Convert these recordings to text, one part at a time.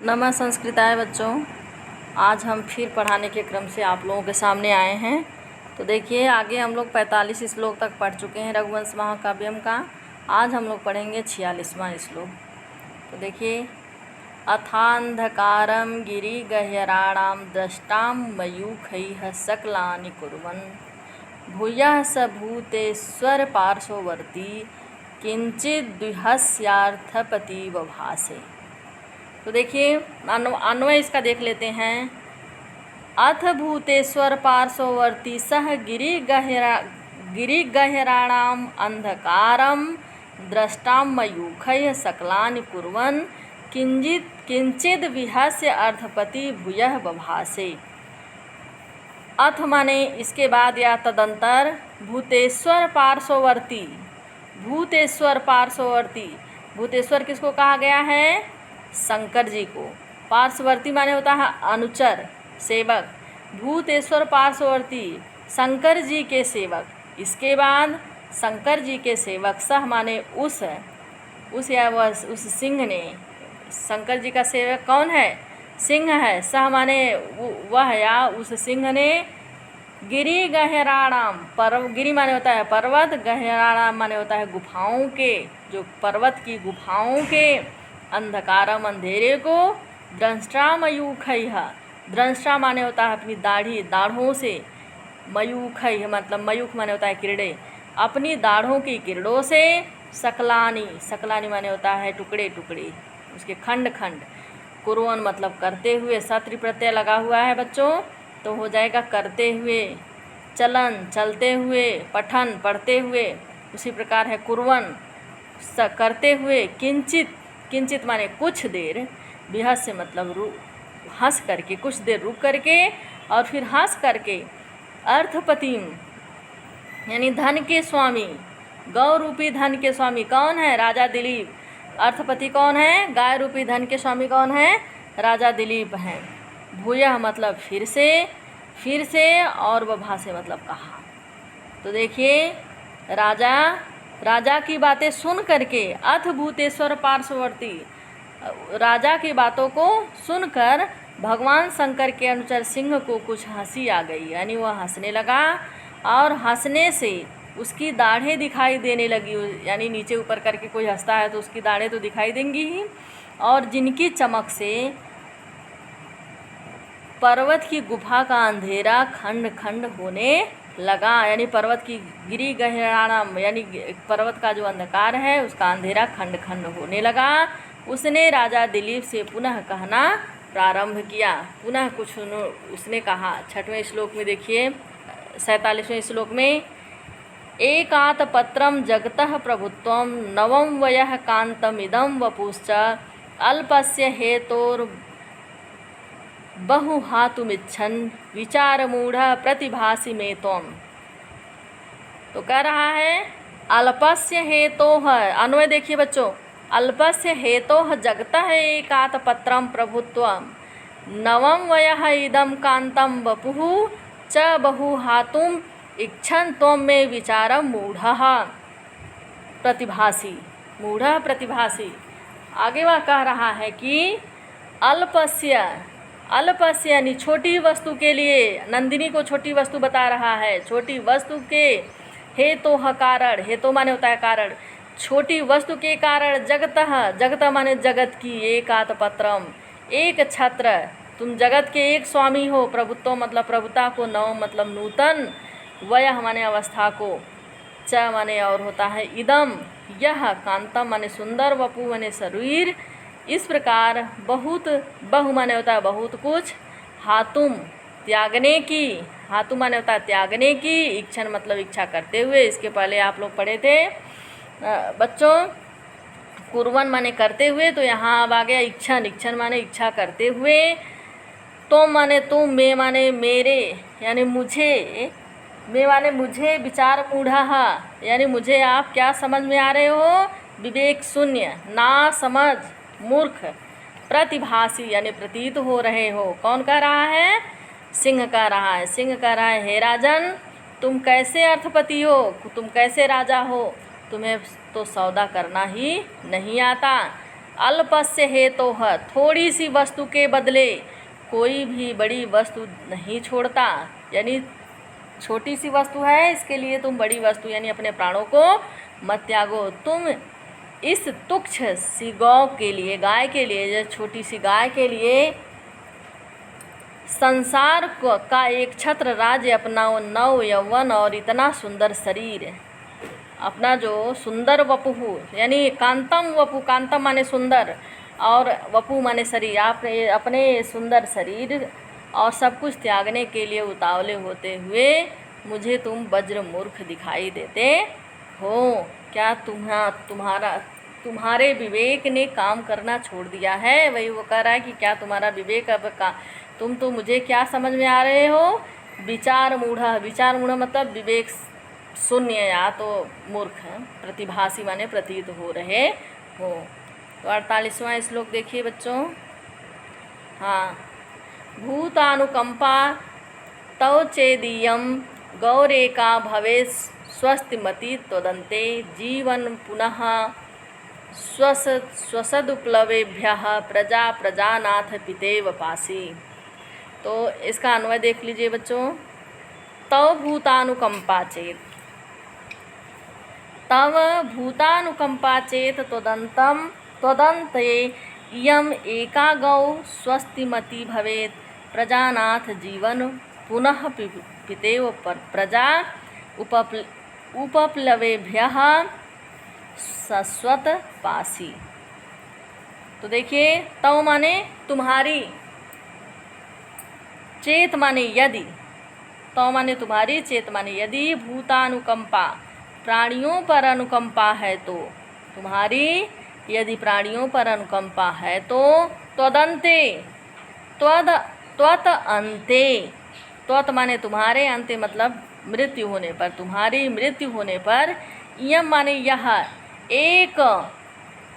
नमः संस्कृताय बच्चों, आज हम फिर पढ़ाने के क्रम से आप लोगों के सामने आए हैं। तो देखिए, आगे हम लोग 45 श्लोक तक पढ़ चुके हैं रघुवंश महाकाव्यम का। आज हम लोग पढ़ेंगे 46वां श्लोक। तो देखिए, अथांधकारं गिरिगह्वराणां दृष्टां मयूखैः सकलानि कुर्वन् भूयः स भूतेश्वर पार्श्ववर्ती किंचिद्विहस्यार्थपति बभासे। तो देखिए, अन्वय इसका देख लेते हैं। अथ भूतेश्वर पार्श्ववर्ती सह गिरिगह्वराणाम् अंधकारं दृष्टां मयूखैः सकलानि कुर्वन् किंचिद विहस्य अर्थपति भूयः बभासे। अथ माने इसके बाद या तदंतर भूतेश्वर पार्श्ववर्ती। भूतेश्वर पार्श्ववर्ती, भूतेश्वर किसको कहा गया है? शंकर जी को। पार्श्ववर्ती माने होता है अनुचर, सेवक। भूतेश्वर पार्श्ववर्ती, शंकर जी के सेवक। इसके बाद शंकर जी के सेवक सह माने उस या वह उस सिंह ने। शंकर जी का सेवक कौन है? सिंह है। सह माने वह या उस सिंह ने गिरिगह्वराणाम, गिरि माने होता है पर्वत, गह्वराणाम माने होता है गुफाओं के, जो पर्वत की गुफाओं के, अंधकारम अंधेरे को, दंष्ट्रा मयूखैः, दंष्ट्रा माने होता है अपनी दाढ़ी, दाढ़ों से, मयूखैः मतलब मयूख माने होता है किरड़े, अपनी दाढ़ों की किरड़ों से, सकलानी, सकलानी माने होता है टुकड़े टुकड़े, उसके खंड खंड, कुर्वन् मतलब करते हुए, सत्र प्रत्यय लगा हुआ है बच्चों, तो हो जाएगा करते हुए, चलन चलते हुए, पठन पढ़ते हुए, उसी प्रकार है कुर्वन् करते हुए, किंचित, किंचित माने कुछ देर, विहस से मतलब हंस करके, कुछ देर रुक करके और फिर हंस करके, अर्थपतिम यानी धन के स्वामी, गौ रूपी धन के स्वामी कौन है? राजा दिलीप। अर्थपति कौन है? गाय रूपी धन के स्वामी कौन है? राजा दिलीप हैं। भूयः मतलब फिर से और बभा से मतलब कहा। तो देखिए, राजा की बातें सुन करके, अथ भूतेश्वर पार्श्ववर्ती, राजा की बातों को सुनकर भगवान शंकर के अनुचर सिंह को कुछ हंसी आ गई, यानी वह हंसने लगा और हंसने से उसकी दाढ़ें दिखाई देने लगी। यानी नीचे ऊपर करके कोई हंसता है तो उसकी दाढ़ें तो दिखाई देंगी ही, और जिनकी चमक से पर्वत की गुफा का अंधेरा खंड खंड होने लगा। यानी पर्वत की गिरिगह्वराणाम यानी पर्वत का जो अंधकार है उसका अंधेरा खंड खंड होने लगा। उसने राजा दिलीप से पुनः कहना प्रारंभ किया। पुनः कुछ उसने कहा। 6वें श्लोक में देखिए, 47वें श्लोक में, एकात पत्रम जगतः प्रभुत्वम नवम वयः कांतमिदं वपुश्च अल्पस्य हेतोर बहुहातुमिच्छन् विचारमूढ़ प्रतिभासि मे त्वम्। तो कह रहा है अल्पस्य हेतोः, अन्वय देखिए बच्चों, अल्पस्य हेतोः जगतः एकात पत्रम प्रभुत्वम नवम वयः इदं कांतं वपुः च बहुहातुम इच्छन् त्वं मे विचारम मूढ़ः प्रतिभासि। मूढ़ः प्रतिभासि। आगे वह कह रहा है कि अल्पस्य यानी छोटी वस्तु के लिए, नंदिनी को छोटी वस्तु बता रहा है, छोटी वस्तु के हेतोः कारण, हेतु माने होता है कारण, छोटी वस्तु के कारण जगतः माने जगत की, एकात पत्रम एक छत्र, तुम जगत के एक स्वामी हो, प्रभुत्व मतलब प्रभुता को, नव मतलब नूतन, वयः माने अवस्था को, च माने और होता है इदम यह, कांतम माने सुंदर, वपु माने शरीर, इस प्रकार बहुत, बहु माने होता है बहुत कुछ, हातुम त्यागने की, हातु माने होता है त्यागने की, इच्छन मतलब इच्छा करते हुए। इसके पहले आप लोग पढ़े थे बच्चों, कुर्वन् माने करते हुए, तो यहाँ अब आ गया इच्छन, इच्छन माने इच्छा करते हुए, तुम माने तुम, मे माने मेरे यानी मुझे, मे माने मुझे, विचार मूढ़ः यानी मुझे आप क्या समझ में आ रहे हो? विवेक शून्य, ना समझ, मूर्ख, प्रतिभासी यानी प्रतीत हो रहे हो। कौन कह रहा है? सिंह कह रहा है। सिंह कह रहा है, हे राजन, तुम कैसे अर्थपति हो, तुम कैसे राजा हो, तुम्हें तो सौदा करना ही नहीं आता। अल्पस्य हेतोः, थोड़ी सी वस्तु के बदले कोई भी बड़ी वस्तु नहीं छोड़ता। यानी छोटी सी वस्तु है, इसके लिए तुम बड़ी वस्तु यानी अपने प्राणों को मत त्यागो। तुम इस तुच्छ सी गौ के लिए, गाय के लिए, जो छोटी सी गाय के लिए संसार का एक छत्र राज्य अपना नव यौवन और इतना सुंदर शरीर, अपना जो सुंदर वपु यानी कांतम वपु, कांतम माने सुंदर और वपु माने शरीर, आप अपने सुंदर शरीर और सब कुछ त्यागने के लिए उतावले होते हुए मुझे तुम वज्र मूर्ख दिखाई देते हो। क्या तुम्हारे विवेक ने काम करना छोड़ दिया है? वही वो कह रहा है कि क्या तुम्हारा विवेक अब का, तुम तो मुझे क्या समझ में आ रहे हो? विचार मूढ़, विचार मूढ़ मतलब विवेक शून्य या तो मूर्ख, प्रतिभासी माने प्रतीत हो रहे हो। तो 48वां श्लोक देखिए बच्चों। हाँ, भूतानुकंपा तव चेदीयम गौरेका भवे स्वस्तिमति त्वदन्ते जीवन पुनः स्वसदुपलवेभ्यः प्रजा प्रजानाथ पितेव पासी। तो इसका अन्वय देख लीजिए बच्चों। तव भूतानुकंपा चेत, तव भूतानुकंपा चेत त्वदन्ते इयम् एका गौ स्वस्तिमती भवेत् प्रजानाथ जीवन पुनः पितेव प्रजा उपप्लवेभ्यः शाश्वत पासी। तो देखिए, तव माने तुम्हारी, चेत माने यदि, तव माने तुम्हारी, चेत माने यदि, भूतानुकंपा प्राणियों पर अनुकंपा है तो, तुम्हारी यदि प्राणियों पर अनुकंपा है तो, त्वदन्ते, त्वत अंते, त्वत माने तुम्हारे, अंते मतलब मृत्यु होने पर, तुम्हारी मृत्यु होने पर, इयम माने यह, एक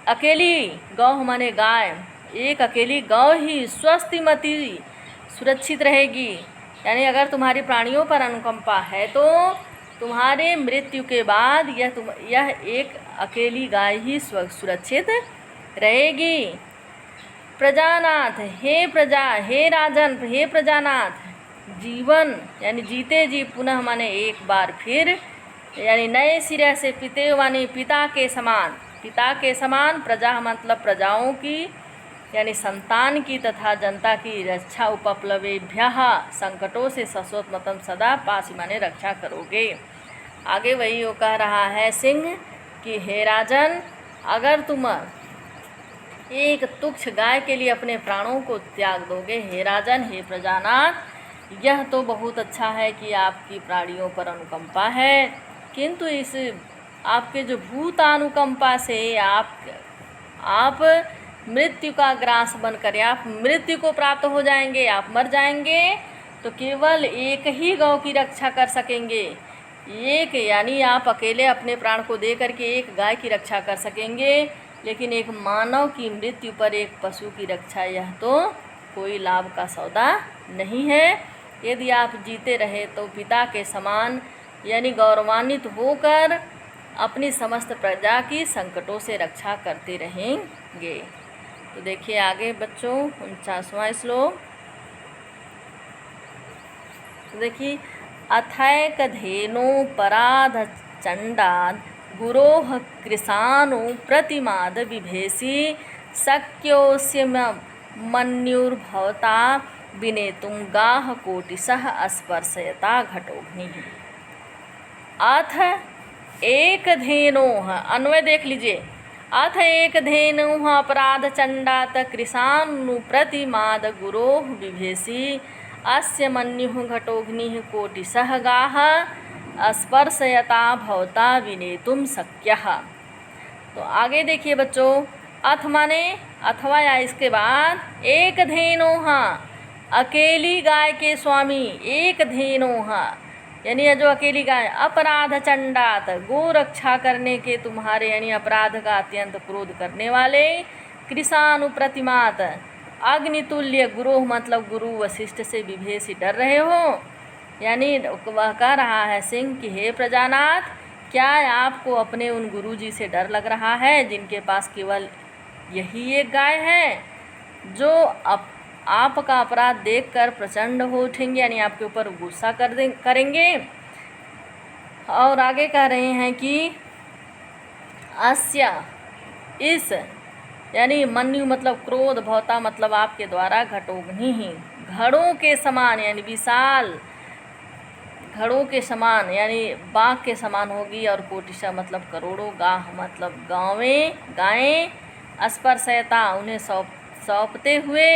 अकेली गौ माने गाय, एक अकेली गौ ही स्वस्तिमती सुरक्षित रहेगी। यानी अगर तुम्हारी प्राणियों पर अनुकंपा है तो तुम्हारे मृत्यु के बाद यह एक अकेली गाय ही सुरक्षित रहेगी। प्रजानाथ, हे प्रजा, हे राजन, हे प्रजानाथ, जीवन यानी जीते जी, पुनः माने एक बार फिर, यानी नए सिरे से, पिते माने पिता के समान, पिता के समान, प्रजा मतलब प्रजाओं की यानी संतान की तथा जनता की रक्षा, उपप्लवेभ्यः संकटों से सशोत्मतम सदा पासी माने रक्षा करोगे। आगे वही वो कह रहा है सिंह कि हे राजन, अगर तुम एक तुच्छ गाय के लिए अपने प्राणों को त्याग दोगे, हे राजन, हे प्रजानाथ, यह तो बहुत अच्छा है कि आपकी प्राणियों पर अनुकंपा है, किंतु इस आपके जो भूतानुकंपा से आप मृत्यु का ग्रास बनकर आप मृत्यु को प्राप्त हो जाएंगे, आप मर जाएंगे। तो केवल एक ही गौ की रक्षा कर सकेंगे, एक यानी आप अकेले अपने प्राण को दे करके एक गाय की रक्षा कर सकेंगे, लेकिन एक मानव की मृत्यु पर एक पशु की रक्षा, यह तो कोई लाभ का सौदा नहीं है। यदि आप जीते रहे तो पिता के समान यानी गौरवान्वित होकर अपनी समस्त प्रजा की संकटों से रक्षा करते रहेंगे। तो देखिए आगे बच्चों 49वां श्लोक। तो देखिए, अथैकधेनो पराध चंडाद गुरोह कृशानु प्रतिमाद विभेसी शक्योस्य मन्युर्भवता विनेतुं गाह कोटिशः स्पर्शयता घटोग्निः। अथ एक धेनोः, अन्वय देख लीजिए। अथ एक धेनुः अपराध चंडात कृशानु प्रतिमाद गुरोह विभेसी अस्य मन्युः घटोग्निः कोटिशः गाः स्पर्शयता भवता विनेतुं शक्यः। तो आगे देखिए बच्चों, अथ माने अथवा या इसके बाद, एक धेनुः अकेली गाय के स्वामी, एक धेनुः यानी जो अकेली गाय, अपराध चंडात गो रक्षा करने के तुम्हारे यानी अपराध का अत्यंत क्रोध करने वाले, कृशानु प्रतिमात अग्नितुल्य गुरोह मतलब गुरु वशिष्ठ से विभेसी डर रहे हो। यानी वह कह रहा है सिंह कि हे प्रजानाथ, क्या आपको अपने उन गुरुजी से डर लग रहा है जिनके पास केवल यही एक गाय है जो आपका अपराध देखकर प्रचंड हो उठेंगे, यानी आपके ऊपर गुस्सा करेंगे। और आगे कह रहे हैं कि अस्य, इस, यानी मन्यु मतलब क्रोध, भवता मतलब आपके द्वारा, घटोग्नि ही, घड़ों के समान यानी विशाल, घड़ों के समान यानी बाघ के समान होगी। और कोटिशा मतलब करोड़ों, गाह मतलब गायें, स्पर्शयता उन्हें सौंपते हुए,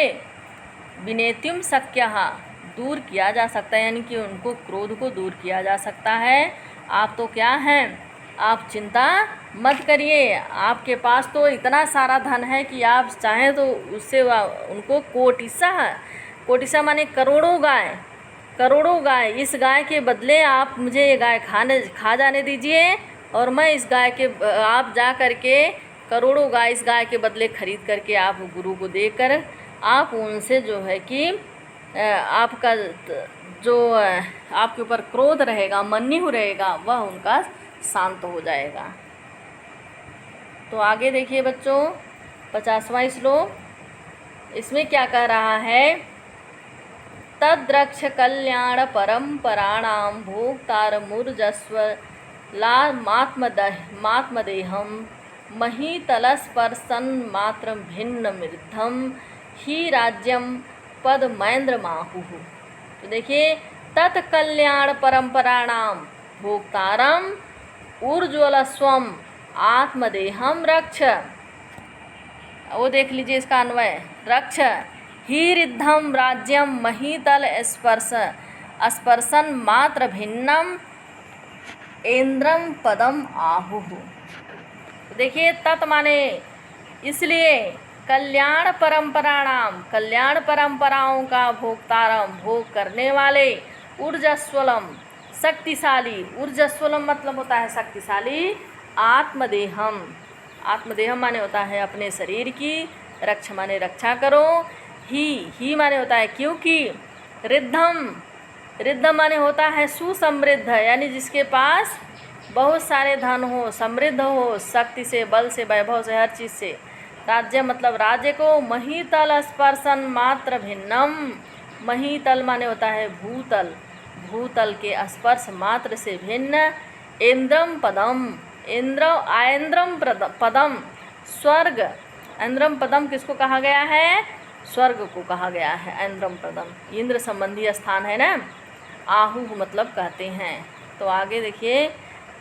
विनेत्युम शक्यः दूर किया जा सकता है, यानी कि उनको क्रोध को दूर किया जा सकता है। आप तो क्या हैं, आप चिंता मत करिए, आपके पास तो इतना सारा धन है कि आप चाहें तो उससे उनको कोटिशा माने करोड़ों गाय, इस गाय के बदले आप मुझे ये गाय खा जाने दीजिए, और मैं इस गाय के आप जा कर के करोड़ों गाय इस गाय के बदले खरीद करके आप गुरु को देकर आप उनसे जो है कि आपका जो आपके ऊपर क्रोध रहेगा, मन्यु रहेगा, वह उनका शांत हो जाएगा। तो आगे देखिए बच्चों 50वां श्लोक, इसमें क्या कह रहा है, तद्रक्ष कल्याण परम्पराणां भोक्तारमुर्जस्व मात्मदेहम महीतलस्पर्शन मात्र भिन्न मृद्धम ही राज्यम पद महेंद्र माहुः। तो देखिए, तत्कल्याण परम्पराणाम भोक्तारम ऊर्ज्वलस्वम आत्मदेहम रक्ष, वो देख लीजिए इसका अन्वय, रक्ष ही रिद्धम राज्यम महीतल स्पर्शन मात्र भिन्नम इंद्रम पदम आहुः। देखिए, तत् माने इसलिए, कल्याण परम्पराणाम कल्याण परंपराओं का भोक्तारम भोग करने वाले, ऊर्जस्वलम शक्तिशाली, ऊर्जस्वलम मतलब होता है शक्तिशाली, आत्मदेहम माने होता है अपने शरीर की, रक्ष माने रक्षा करो, ही माने होता है क्योंकि, रिद्धम माने होता है सुसमृद्ध, यानी जिसके पास बहुत सारे धन हो, समृद्ध हो, शक्ति से, बल से, वैभव से, हर चीज़ से। राज्य मतलब राज्य को, महीतल स्पर्शन मात्र भिन्नम, महीतल माने होता है भूतल के स्पर्श मात्र से भिन्न, इंद्रम पदम स्वर्ग, इंद्रम पदम किसको कहा गया है, स्वर्ग को कहा गया है। इंद्रम पदम इंद्र संबंधी स्थान है ना, आहु मतलब कहते हैं। तो आगे देखिए,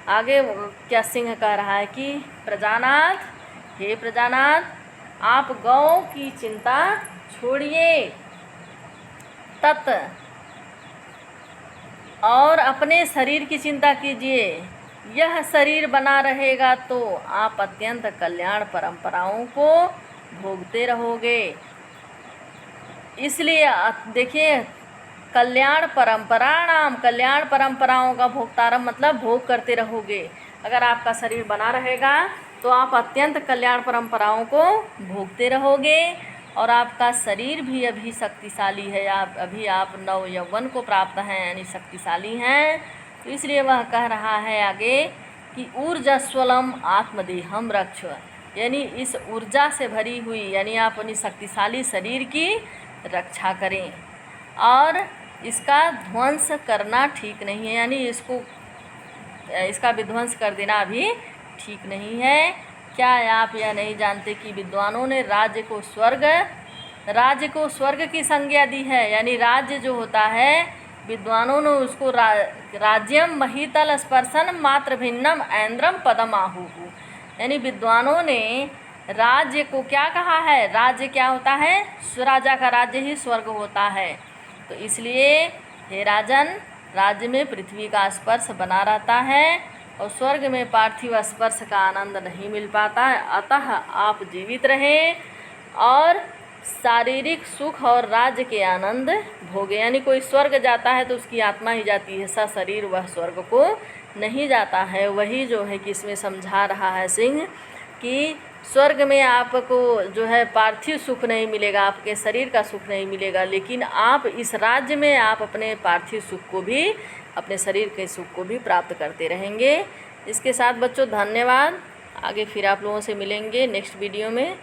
आगे क्या सिंह कह रहा है कि प्रजानाथ, हे प्रजानाथ, आप गौ की चिंता छोड़िए, तत् और अपने शरीर की चिंता कीजिए, यह शरीर बना रहेगा तो आप अत्यंत कल्याण परंपराओं को भोगते रहोगे। इसलिए देखिए, कल्याण परंपराओं का भोक्तारम मतलब भोग करते रहोगे। अगर आपका शरीर बना रहेगा तो आप अत्यंत कल्याण परंपराओं को भोगते रहोगे, और आपका शरीर भी अभी शक्तिशाली है, आप नव यौवन को प्राप्त हैं, यानी शक्तिशाली हैं। तो इसलिए वह कह रहा है आगे कि ऊर्जस्वलम आत्मदेहम रक्ष, यानी इस ऊर्जा से भरी हुई, यानी आप अपनी शक्तिशाली शरीर की रक्षा करें, और इसका ध्वंस करना ठीक नहीं है, यानी इसका विध्वंस कर देना अभी ठीक नहीं है। क्या आप यह नहीं जानते कि विद्वानों ने राज्य को स्वर्ग की संज्ञा दी है, यानी राज्य जो होता है, विद्वानों ने उसको राज्यम महीतल स्पर्शन मात्र भिन्नम ऐन्द्रम पदम आहुः, यानी विद्वानों ने राज्य को क्या कहा है, राज्य क्या होता है, राजा का राज्य ही स्वर्ग होता है। तो इसलिए हे राजन, राज्य में पृथ्वी का स्पर्श बना रहता है और स्वर्ग में पार्थिव स्पर्श का आनंद नहीं मिल पाता है। अतः आप जीवित रहें और शारीरिक सुख और राज्य के आनंद भोगे, यानी कोई स्वर्ग जाता है तो उसकी आत्मा ही जाती है, सशरीर वह स्वर्ग को नहीं जाता है। वही जो है कि इसमें समझा रहा है सिंह कि स्वर्ग में आपको जो है पार्थिव सुख नहीं मिलेगा, आपके शरीर का सुख नहीं मिलेगा, लेकिन आप इस राज्य में आप अपने पार्थिव सुख को भी, अपने शरीर के सुख को भी प्राप्त करते रहेंगे। इसके साथ बच्चों धन्यवाद। आगे फिर आप लोगों से मिलेंगे नेक्स्ट वीडियो में।